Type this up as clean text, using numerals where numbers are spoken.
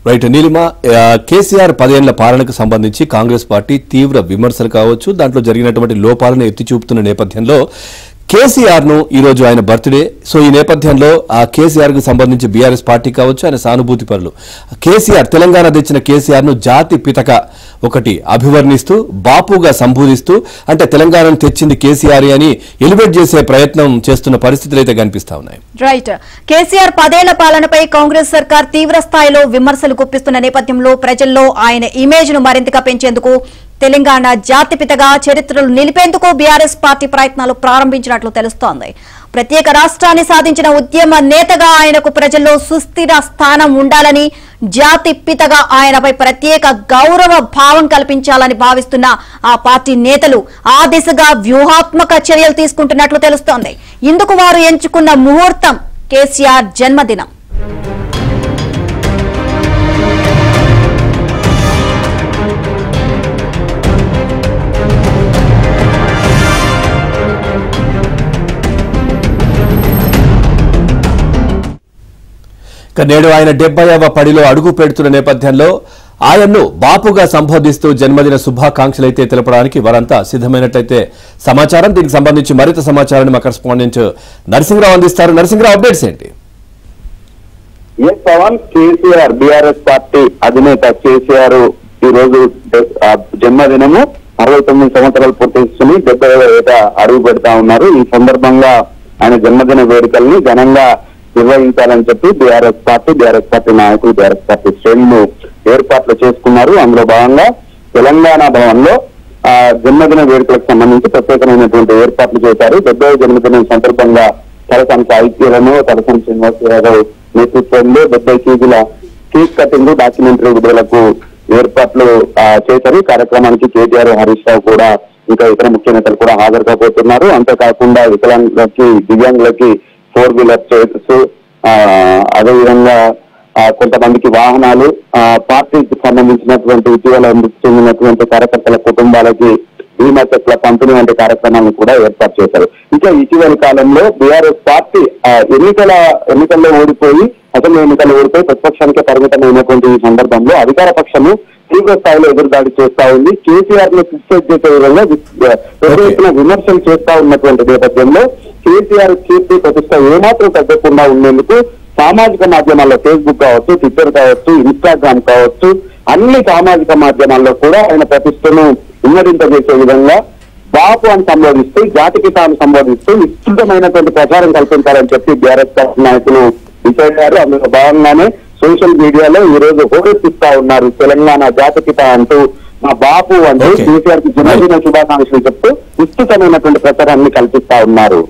Right Neelima KCR 10 ఏళ్ల పాలనకు సంబంధించి కాంగ్రెస్ పార్టీ తీవ్ర విమర్శలు కావచ్చు దాంట్లో జరిగినటువంటి లోపాలను ఎత్తి చూపుతున్న నేపథ్యంలో కేసీఆర్ ను ఈ రోజు ఆయన బర్త్డే సో ఈ నేపథ్యంలో ఆ కేసీఆర్ కు సంబంధించి బీఆర్ఎస్ పార్టీ కావచ్చు ఆయన సానుభూతి పరులు కేసీఆర్ తెలంగాణ తెచ్చిన కేసీఆర్ ను జాతి పితక ఒకటి అభివర్ణిస్తూ బాపుగా సంబోధిస్తూ అంటే తెలంగాణను తెచ్చింది కేసీఆర్ అని ఎలివేట్ చేసే ప్రయత్నం చేస్తున్న పరిస్థితులు అయితే కనిపిస్తా ఉన్నాయి. రైట్. కేసీఆర్ 10 ఏళ్ల పాలనపై కాంగ్రెస్ సర్కార్ తీవ్ర స్థాయిలో విమర్శలు గుప్పిస్తున్న నేపథ్యంలో ప్రజల్లో ఆయన ఇమేజ్ ను మరింతగా పెంచేందుకు తెలంగాణ జాతిపితగా చరిత్రలు నిలిపేందుకు బీఆర్ఎస్ పార్టీ ప్రయత్నాలు ప్రారంభించినట్లు తెలుస్తోంది. ప్రత్యేక రాష్ట్రాన్ని సాధించిన ఉద్యమ నేతగా ఆయనకు ప్రజల్లో సుస్థిర స్థానం ఉండాలని జాతిపితగా ఆయనపై ప్రత్యేక గౌరవ భావం కల్పించాలని భావిస్తున్న ఆ పార్టీ నేతలు ఆ దిశగా వ్యూహాత్మక చర్యలు తీసుకుంటున్నట్లు తెలుస్తోంది. ఇందుకు వారు ఎంచుకున్న ముహూర్తం కేసీఆర్ జన్మదినం. నేడు ఆయన 70వ పడిలో అడుగు పెడుతున్న నేపథ్యంలో ఆయన్ను బాపుగా సంబోధిస్తూ జన్మదిన శుభాకాంక్షలైతే తెలపడానికి వారంతా సిద్ధమైనట్లయితే సమాచారం. దీనికి సంబంధించి మరింత సమాచారాన్ని మా కరెస్పాండెంట్ నరసింహరావు అందిస్తారు. నరసింహరావు, అప్డేట్స్ ఏంటి? కేసీఆర్ బీఆర్ఎస్ పార్టీ అధినేత కేసీఆర్ ఈ రోజు జన్మదినము 69 సంవత్సరాలు పూర్తి చేసుకుని 70వ ఏట అడుగు పెడతా ఉన్నారు. ఈ సందర్భంగా ఆయన జన్మదిన వేడుకల్ని ఘనంగా నిర్వహించాలని చెప్పి బీఆర్ఎస్ పార్టీ నాయకులు బీఆర్ఎస్ పార్టీ శ్రేణులు ఏర్పాట్లు చేసుకున్నారు. అందులో భాగంగా తెలంగాణ భవన్ లో జన్మదిన వేడుకలకు సంబంధించి ప్రత్యేకమైనటువంటి ఏర్పాట్లు చేశారు. 70వ జన్మదినం సందర్భంగా తలసాని సాహిత్యాలను తలసాని శ్రీనివాస్ యాదవ్ నేతృత్వంలో 70 కేజీల కేక్ కటింగ్ డాక్యుమెంటరీ విడుదలకు ఏర్పాట్లు చేశారు. ఈ కార్యక్రమానికి కేటీఆర్, హరీష్ రావు కూడా ఇంకా ఇతర ముఖ్య నేతలు కూడా హాజరు కాబోతున్నారు. అంతేకాకుండా వికలాంగులకి దివ్యాంగులకి 4-వీలర్ చైర్స్, అదేవిధంగా కొంతమందికి వాహనాలు, పార్టీకి సంబంధించినటువంటి ఇటీవల మృతి చెందినటువంటి కార్యకర్తల కుటుంబాలకి బీమా చెట్ల పంపిణీ వంటి కార్యక్రమాలను కూడా ఏర్పాటు చేశారు. ఇంకా ఇటీవలి కాలంలో బీఆర్ఎస్ పార్టీ ఎన్నికల్లో ఓడిపోయి ప్రతిపక్షానికే పరిమితమైనటువంటి ఈ సందర్భంలో అధికార పక్షము తీవ్ర స్థాయిలో ఎదురుదాడి చేస్తా ఉంది. కేసీఆర్ ను క్రిటిసైజ్ చేసే విధంగా పెద్ద ఎత్తున విమర్శలు చేస్తా ఉన్నటువంటి నేపథ్యంలో కేసీఆర్ కీర్తి ప్రతిష్ట ఏమాత్రం తగ్గకుండా ఉండేందుకు సామాజిక మాధ్యమాల్లో ఫేస్బుక్ కావచ్చు, ట్విట్టర్ కావచ్చు, ఇన్స్టాగ్రామ్ కావచ్చు, అన్ని సామాజిక మాధ్యమాల్లో కూడా ఆయన ప్రతిష్టను ఇన్వరింపజేసే విధంగా బాపు అని సంబోధిస్తూ, జాతిపితాన్ని సంబోధిస్తూ విస్తృతమైనటువంటి ప్రచారం కల్పించాలని చెప్పి బీఆర్ఎస్ పార్టీ నాయకులు డిసైడ్ అయ్యారు. అందులో భాగంగానే సోషల్ మీడియాలో ఈ రోజు హోరెత్తిస్తా ఉన్నారు. తెలంగాణ జాతిపిత అంటూ మా బాపు అంటూ కేసీఆర్ కి జన్మదిన శుభాకాంక్షలు చెప్తూ విస్తృతమైనటువంటి ప్రచారాన్ని కల్పిస్తా ఉన్నారు.